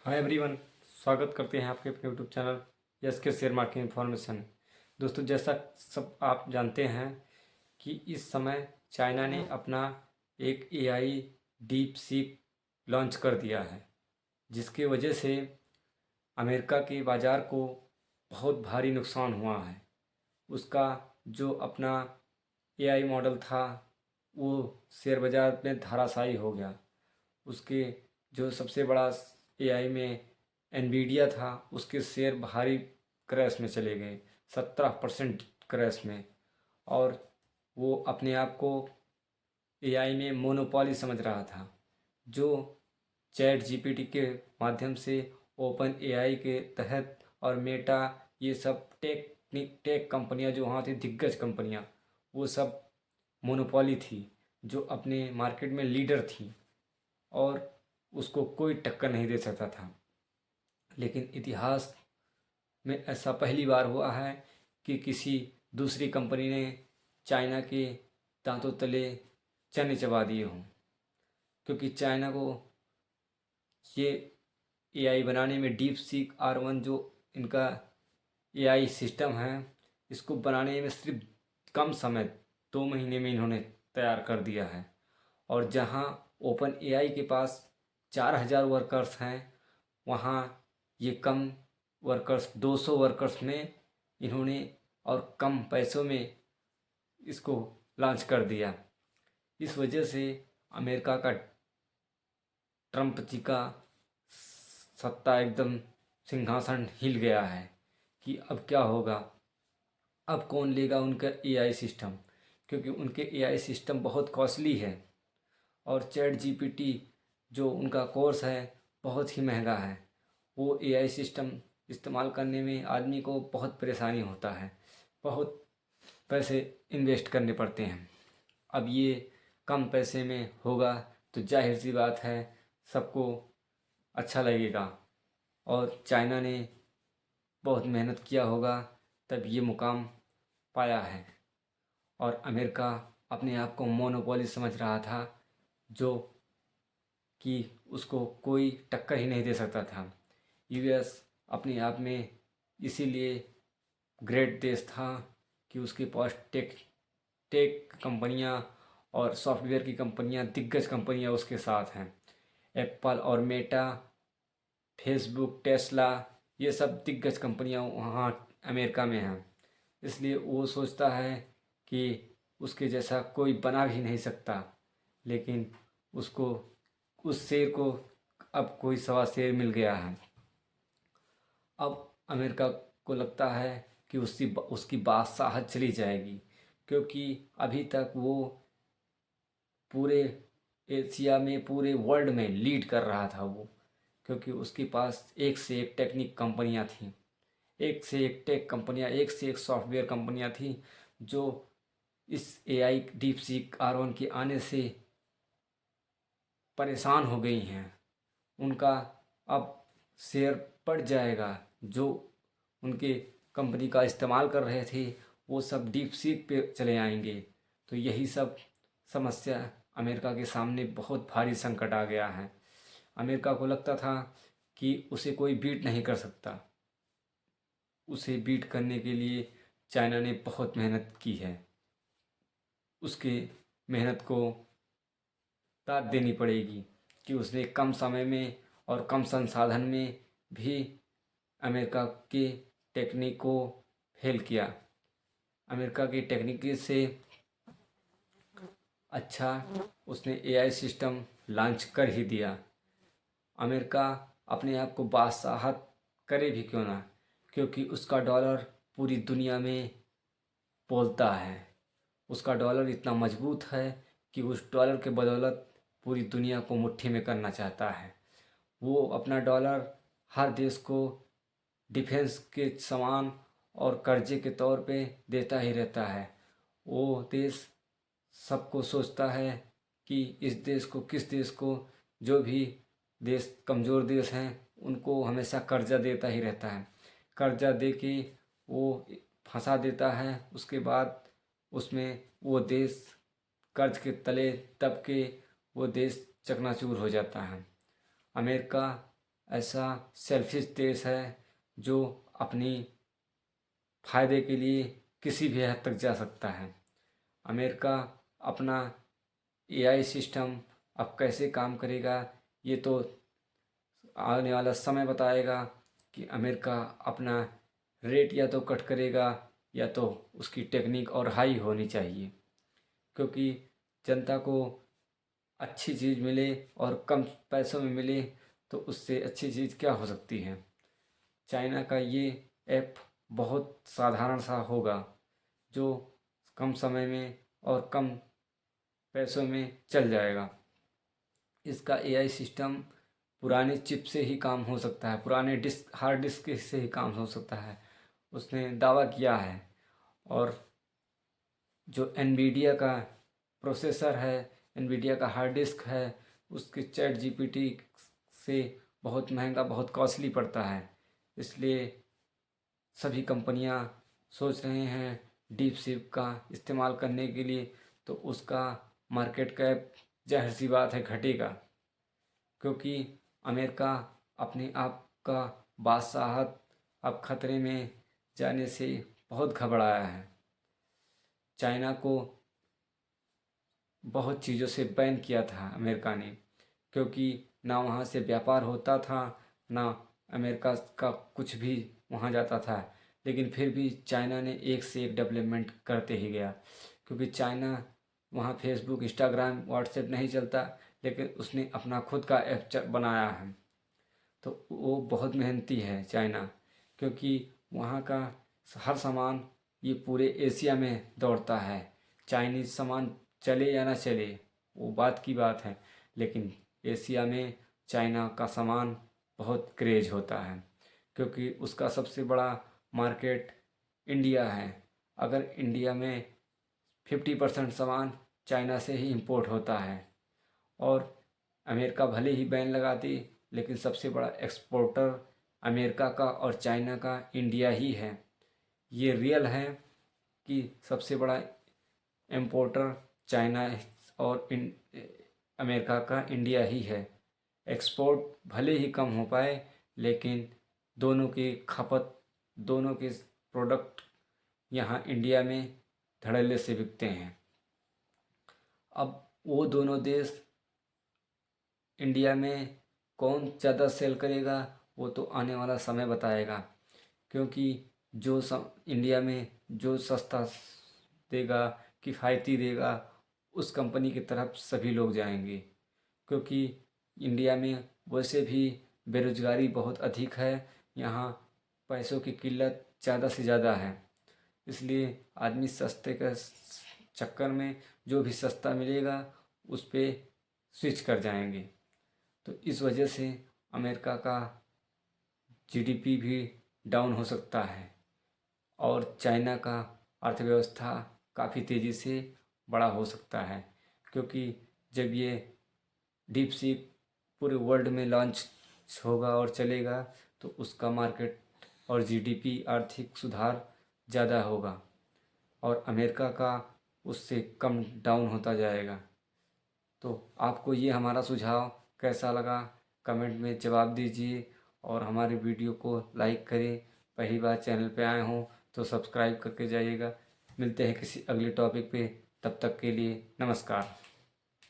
Hi everyone, स्वागत करते हैं आपके अपने यूट्यूब चैनल यस के शेयर मार्केट इन्फॉर्मेशन। दोस्तों, जैसा सब आप जानते हैं कि इस समय चाइना ने अपना एक एआई डीप सीक लॉन्च कर दिया है, जिसकी वजह से अमेरिका के बाज़ार को बहुत भारी नुकसान हुआ है। उसका जो अपना एआई मॉडल था वो शेयर बाज़ार में धराशायी हो गया। उसके जो सबसे बड़ा एआई में एनवीडिया था, उसके शेयर भारी क्रैश में चले गए, 17% क्रैश में। और वो अपने आप को एआई में मोनोपोली समझ रहा था। जो चैट जीपीटी के माध्यम से ओपन एआई के तहत और मेटा, ये सब टेक कंपनियां जो वहाँ थी, दिग्गज कंपनियां, वो सब मोनोपोली थी, जो अपने मार्केट में लीडर थी और उसको कोई टक्कर नहीं दे सकता था। लेकिन इतिहास में ऐसा पहली बार हुआ है कि किसी दूसरी कंपनी ने चाइना के दांतों तले चने चबा दिए हों। क्योंकि चाइना को ये एआई बनाने में डीप सीक R1 जो इनका एआई सिस्टम है, इसको बनाने में सिर्फ कम समय 2 महीने में इन्होंने तैयार कर दिया है। और जहाँ ओपन एआई के पास 4,000 वर्कर्स हैं, वहाँ ये कम वर्कर्स 200 वर्कर्स में इन्होंने और कम पैसों में इसको लॉन्च कर दिया। इस वजह से अमेरिका का ट्रम्प जी का सत्ता एकदम सिंहासन हिल गया है कि अब क्या होगा, अब कौन लेगा उनका एआई सिस्टम। क्योंकि उनके एआई सिस्टम बहुत कॉस्टली है और चैट जीपीटी जो उनका कोर्स है बहुत ही महंगा है। वो एआई सिस्टम इस्तेमाल करने में आदमी को बहुत परेशानी होता है, बहुत पैसे इन्वेस्ट करने पड़ते हैं। अब ये कम पैसे में होगा तो जाहिर सी बात है सबको अच्छा लगेगा। और चाइना ने बहुत मेहनत किया होगा तब ये मुकाम पाया है। और अमेरिका अपने आप को मोनोपोली समझ रहा था, जो कि उसको कोई टक्कर ही नहीं दे सकता था। यूएस अपने आप में इसीलिए ग्रेट देश था कि उसके पास टेक टेक कंपनियां और सॉफ्टवेयर की कंपनियां, दिग्गज कंपनियां उसके साथ हैं। एप्पल और मेटा, फेसबुक, टेस्ला, ये सब दिग्गज कंपनियां वहाँ अमेरिका में हैं। इसलिए वो सोचता है कि उसके जैसा कोई बना भी नहीं सकता। लेकिन उसको, उस शेर को अब कोई सवा शेर मिल गया है। अब अमेरिका को लगता है कि उसकी बादशाहत चली जाएगी, क्योंकि अभी तक वो पूरे एशिया में, पूरे वर्ल्ड में लीड कर रहा था वो। क्योंकि उसके पास एक से एक टेक्निक कंपनियां थीं, एक से एक टेक कंपनियां, एक से एक सॉफ्टवेयर कंपनियां थीं, जो इस एआई डीप सीक R1 के आने से परेशान हो गई हैं। उनका अब शेयर बढ़ जाएगा। जो उनके कंपनी का इस्तेमाल कर रहे थे वो सब डीप सीक पे चले आएंगे। तो यही सब समस्या अमेरिका के सामने बहुत भारी संकट आ गया है। अमेरिका को लगता था कि उसे कोई बीट नहीं कर सकता। उसे बीट करने के लिए चाइना ने बहुत मेहनत की है। उसके मेहनत को दाद देनी पड़ेगी कि उसने कम समय में और कम संसाधन में भी अमेरिका की टेक्निक को फेल किया। अमेरिका की टेक्निक से अच्छा उसने एआई सिस्टम लॉन्च कर ही दिया। अमेरिका अपने आप को बादशाहत करे भी क्यों ना, क्योंकि उसका डॉलर पूरी दुनिया में बोलता है। उसका डॉलर इतना मजबूत है कि उस डॉलर के बदौलत पूरी दुनिया को मुट्ठी में करना चाहता है। वो अपना डॉलर हर देश को डिफेंस के सामान और कर्जे के तौर पे देता ही रहता है। वो देश सबको सोचता है कि इस देश को, किस देश को, जो भी देश कमज़ोर देश हैं उनको हमेशा कर्जा देता ही रहता है। कर्जा दे के वो फंसा देता है। उसके बाद उसमें वो देश कर्ज के तले दब के वो देश चकनाचूर हो जाता है। अमेरिका ऐसा सेल्फिश देश है जो अपनी फ़ायदे के लिए किसी भी हद तक जा सकता है। अमेरिका अपना एआई सिस्टम अब कैसे काम करेगा, ये तो आने वाला समय बताएगा कि अमेरिका अपना रेट या तो कट करेगा या तो उसकी टेक्निक और हाई होनी चाहिए, क्योंकि जनता को अच्छी चीज़ मिले और कम पैसों में मिले तो उससे अच्छी चीज़ क्या हो सकती है। चाइना का ये ऐप बहुत साधारण सा होगा जो कम समय में और कम पैसों में चल जाएगा। इसका एआई सिस्टम पुराने चिप से ही काम हो सकता है, पुराने हार्ड डिस्क से ही काम हो सकता है, उसने दावा किया है। और जो एनवीडिया का प्रोसेसर है, एनवीडिया का हार्ड डिस्क है, उसके चैट जीपीटी से बहुत महंगा, बहुत कॉस्टली पड़ता है। इसलिए सभी कंपनियां सोच रहे हैं डीप सीप का इस्तेमाल करने के लिए, तो उसका मार्केट कैप ज़ाहिर सी बात है घटेगा, क्योंकि अमेरिका अपने आप का बादशाहत अब खतरे में जाने से बहुत घबराया है। चाइना को बहुत चीज़ों से बैन किया था अमेरिका ने, क्योंकि ना वहाँ से व्यापार होता था, ना अमेरिका का कुछ भी वहाँ जाता था। लेकिन फिर भी चाइना ने एक से एक डेवलपमेंट करते ही गया, क्योंकि चाइना वहाँ फेसबुक, इंस्टाग्राम, व्हाट्सएप नहीं चलता, लेकिन उसने अपना खुद का ऐप बनाया है। तो वो बहुत मेहनती है चाइना, क्योंकि वहाँ का हर सामान ये पूरे एशिया में दौड़ता है। चाइनीज़ सामान चले या ना चले वो बात की बात है, लेकिन एशिया में चाइना का सामान बहुत क्रेज होता है, क्योंकि उसका सबसे बड़ा मार्केट इंडिया है। अगर इंडिया में 50% सामान चाइना से ही इंपोर्ट होता है, और अमेरिका भले ही बैन लगाती, लेकिन सबसे बड़ा एक्सपोर्टर अमेरिका का और चाइना का इंडिया ही है। ये रियल है कि सबसे बड़ा इम्पोर्टर चाइना और अमेरिका का इंडिया ही है। एक्सपोर्ट भले ही कम हो पाए, लेकिन दोनों की खपत, दोनों के प्रोडक्ट यहाँ इंडिया में धड़ल्ले से बिकते हैं। अब वो दोनों देश इंडिया में कौन ज़्यादा सेल करेगा वो तो आने वाला समय बताएगा, क्योंकि इंडिया में जो सस्ता देगा, किफ़ायती देगा, उस कंपनी की तरफ सभी लोग जाएंगे, क्योंकि इंडिया में वैसे भी बेरोज़गारी बहुत अधिक है। यहाँ पैसों की किल्लत ज़्यादा से ज़्यादा है, इसलिए आदमी सस्ते के चक्कर में जो भी सस्ता मिलेगा उस पे स्विच कर जाएंगे। तो इस वजह से अमेरिका का जीडीपी भी डाउन हो सकता है, और चाइना का अर्थव्यवस्था काफ़ी तेज़ी से बड़ा हो सकता है, क्योंकि जब ये डीप सीक पूरे वर्ल्ड में लॉन्च होगा और चलेगा तो उसका मार्केट और जीडीपी, आर्थिक सुधार ज़्यादा होगा, और अमेरिका का उससे कम डाउन होता जाएगा। तो आपको ये हमारा सुझाव कैसा लगा, कमेंट में जवाब दीजिए, और हमारे वीडियो को लाइक करें। पहली बार चैनल पे आए हों तो सब्सक्राइब करके जाइएगा। मिलते हैं किसी अगले टॉपिक पे, तब तक के लिए नमस्कार।